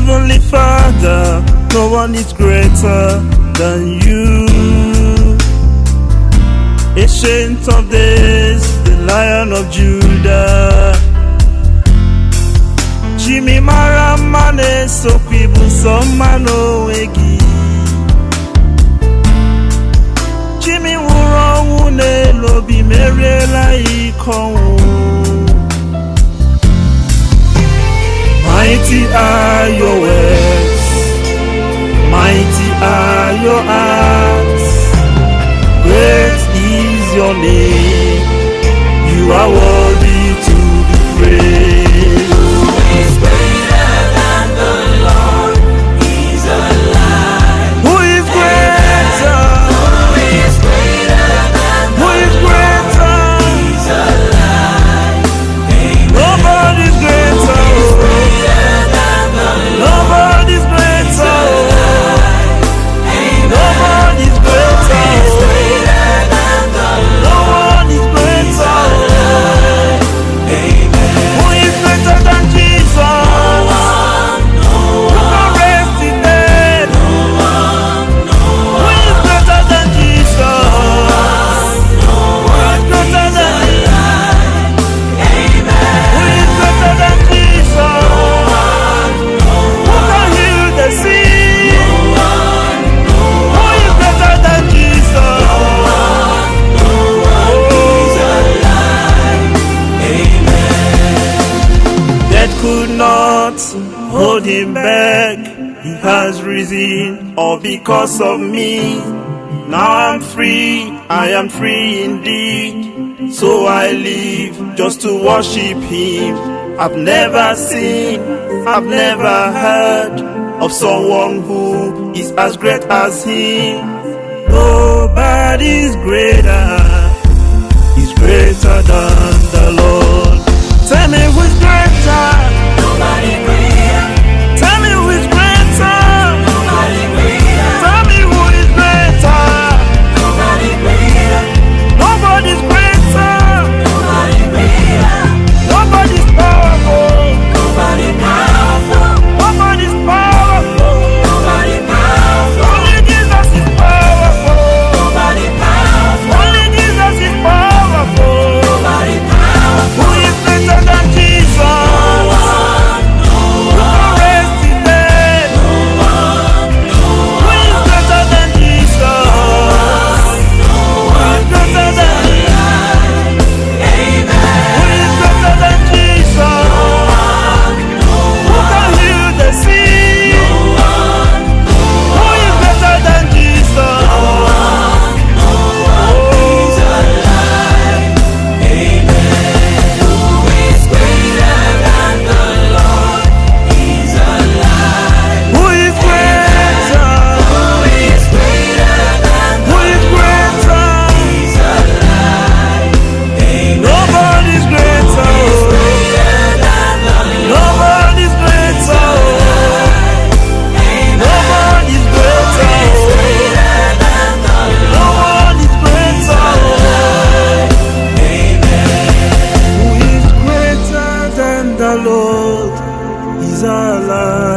Heavenly Father, no one is greater than you. Ancient of days, the Lion of Judah. Jimmy Maramane, so people some mano egi. Jimmy Wurowune, lobi merela ikon. Mighty are your words, mighty are your acts. Great is your name, you are worthy to be praised. Who is greater than the Lord? He's alive. Who is greater? Who is greater than the Who is greater? He's alive. Amen. Nobody's greater. Nobody's greater. Nobody's greater. No one is greater. Who is greater than Jesus? Who can raise the dead? Who is greater than Jesus? Who is greater than Who is greater than Jesus? Who can heal the sick? Who is greater than Jesus? Death could not hold him back. He has risen, all because of me. Now I'm free, I am free indeed. So I live just to worship him. I've never seen, I've never heard of someone who is as great as him. Nobody's greater, he's greater than the Lord. Tell me who's greater. Nobody greater. Tell me who is greater. Nobody greater. Tell me who is greater. Nobody greater. Nobody's greater. Nobody greater. Nobody's powerful. Nobody powerful. Nobody's powerful. Nobody powerful. Only Jesus is powerful. Nobody powerful. Only Jesus is powerful. Nobody powerful. Who is greater than Jesus? Who can raise the dead? Who is greater than Jesus? Who is greater than Who is greater than Jesus? Who can heal the sick? Who is greater than Jesus? Who is greater than the Lord? He's alive. Who is greater? Who is greater than Who is greater? He's alive. Nobody's greater. Nobody's greater. Nobody's greater. No one is greater. Who is greater than the Lord? He's alive.